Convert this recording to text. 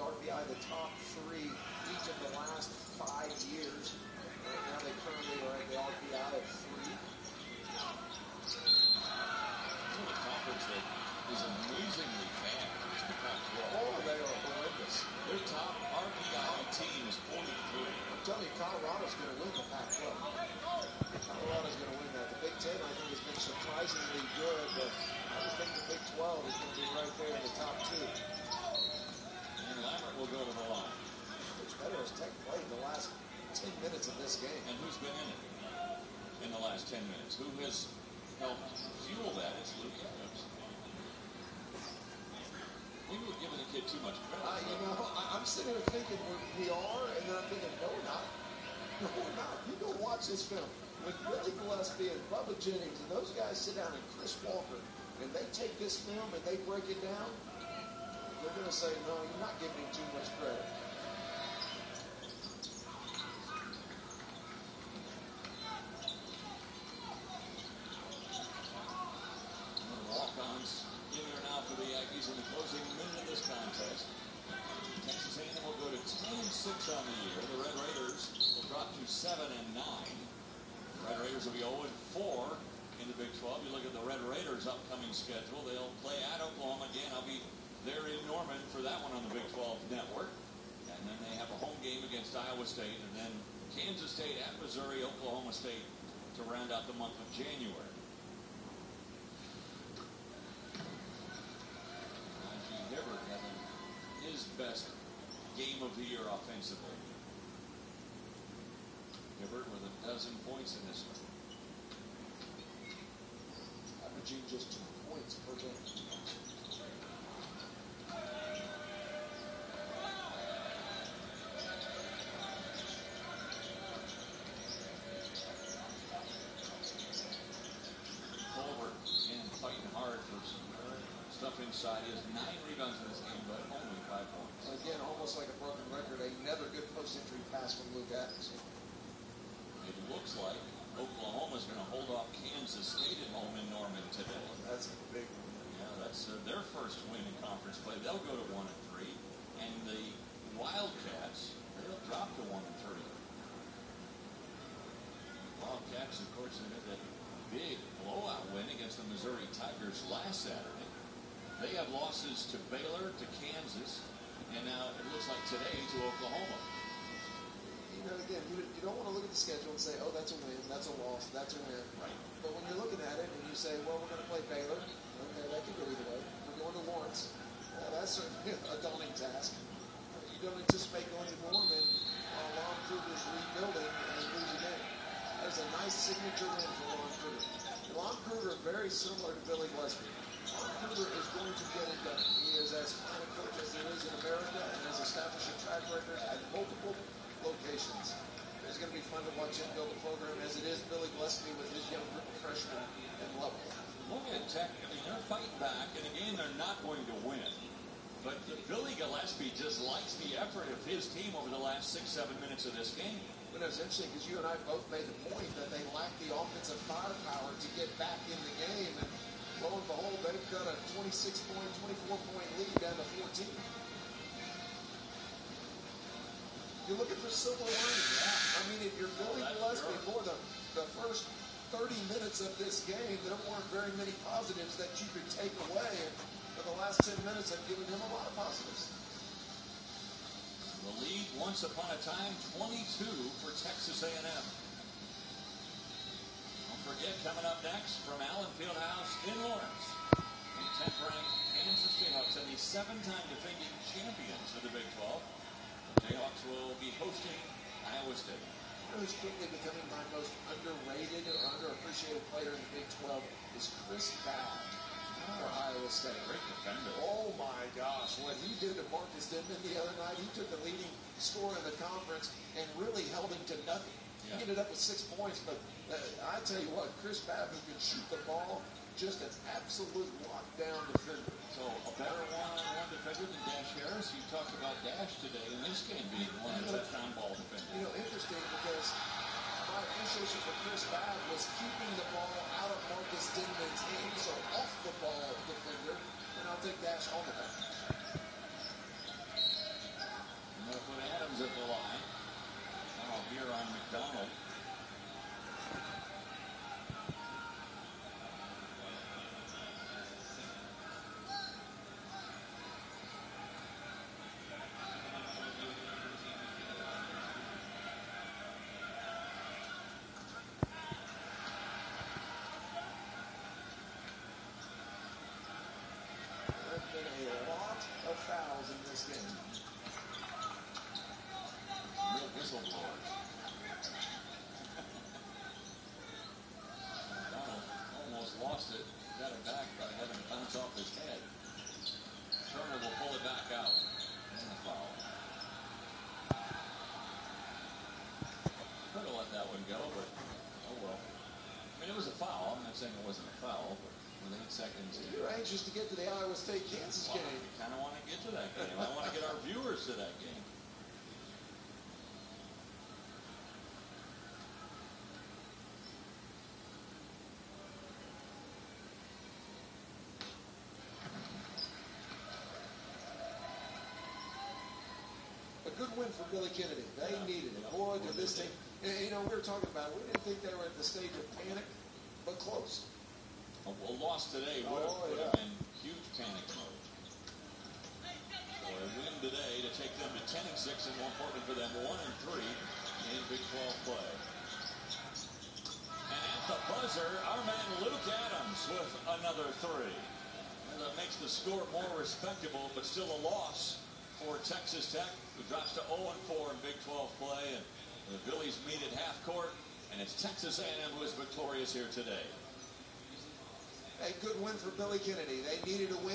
aren't RPI the top 3 each of the last 5 years. Right now they currently are at the RPI of 3. A conference that is amazingly bad. Oh, they are horrendous. Their top RPI team is 43. I'm telling you, Colorado's going to win the Pac-12. Colorado's going to win that. The Big Ten, I think, has been surprisingly good, but I just think the Big 12 is going to be right there in the top 2. And Lambert will go to the line. Which better has Tech played the last 10 minutes of this game? And who's been in it in the last 10 minutes? Who has helped fuel that? It's Luke Adams. We were giving the kid too much credit. You know, I'm sitting here thinking we are, and then I'm thinking, no, we're not. No, we're not. You go watch this film. When Billy Gillespie and Bubba Jennings and those guys sit down, and Chris Walker, and they take this film and they break it down, they're going to say, no, you're not giving him too much credit. Walk-ons in there now for the Yankees in the closing minute of this contest. Texas A&M will go to 10-6 on the year. The Red Raiders will drop to 7-9. The Red Raiders will be 0-4 in the Big 12. You look at the Red Raiders' upcoming schedule. They'll play at Oklahoma again. I'll be there in Norman for that one on the Big 12 network. And then they have a home game against Iowa State, and then Kansas State at Missouri, Oklahoma State to round out the month of January. Hibbert having his best game of the year offensively. Hibbert with 12 points in this one. Averaging just 2 points per game. Colbert and fighting hard for some stuff inside. He has 9 rebounds in this game, but only 5 points. Again, almost like a broken record. Another good post-entry pass from Luke Adams. It looks like Oklahoma's going to hold off Kansas State at home in Norman today. That's a big one. Yeah, that's their first win in conference play. They'll go to 1-3, and the Wildcats, they'll drop to 1-3. Wildcats, of course, they had that big blowout win against the Missouri Tigers last Saturday. They have losses to Baylor, to Kansas, and now it looks like today to Oklahoma. You know, again, you don't want to look at the schedule and say, oh, that's a win, that's a loss, that's a win. Right. But when you're looking at it and you say, well, we're going to play Baylor, okay, that could go either way. We're going to Lawrence. That's certainly a daunting task. You don't anticipate going to Norman while Lon Kruger's rebuilding and lose a game. That is a nice signature win for Lon Kruger. Lon Kruger, very similar to Billy Gillespie. Lon Kruger is going to get it done. He is as fine a coach as there is in America and has established a track record at multiple locations. It's going to be fun to watch him build a program as it is Billy Gillespie with his young group of freshmen and level. Look at Tech. I mean, they're fighting back, and again, they're not going to win. But Billy Gillespie just likes the effort of his team over the last 6-7 minutes of this game. But it was interesting because you and I both made the point that they lack the offensive firepower to get back in the game. And lo and behold, they've got a 26-point, 24-point lead down to 14. You're looking for silver lining. I mean, if you're Billy Gillespie for the first 30 minutes of this game, there weren't very many positives that you could take away. And for the last 10 minutes, I've given him a lot of positives. The lead, once upon a time, 22 for Texas A&M. Don't forget, coming up next from Allen Fieldhouse in Lawrence, the 10th-ranked Kansas Jayhawks and the 7-time defending champions of the Big 12. Jayhawks will be hosting Iowa State. Who's quickly becoming my most underrated or underappreciated player in the Big 12 is Chris Babb for Iowa State. Great defender. Oh my gosh, what he did to Marcus Denman the other night, he took the leading scorer in the conference and really held him to nothing. Yeah. He ended up with 6 points, but I tell you what, Chris Babb, who can shoot the ball, just an absolute lockdown defender. So a better one-on-one defender than Dash Harris. You talked about Dash today in this game being one of the touchdown ball defenders. You know, interesting because my appreciation for Chris Babb was keeping the ball out of Marcus Denman's hands, so off the ball defender, and I'll take Dash on the back. been a lot of fouls in this game. Real whistleblowers. McDonald almost lost it. Got it back by having it bounce off his head. Turner will pull it back out. And a foul. Could have let that one go, but oh well. I mean, it was a foul. I'm not saying it wasn't a foul, but with 8 seconds. You're anxious to get to the Iowa State-Kansas game. I kind of want to get to that game. I want to get our viewers to that game. A good win for Billy Kennedy. They needed it. Boy, did this team. You know, we were talking about it. We didn't think they were at the stage of panic, but close. A loss today would have been huge panic mode. So a win today to take them to 10-6, and more importantly for them, 1-3 in Big 12 play. And at the buzzer, our man Luke Adams with another 3. And that makes the score more respectable, but still a loss for Texas Tech, who drops to 0-4 in Big 12 play. And the Billies meet at half court, and it's Texas A&M who is victorious here today. A good win for Billy Kennedy. They needed a win.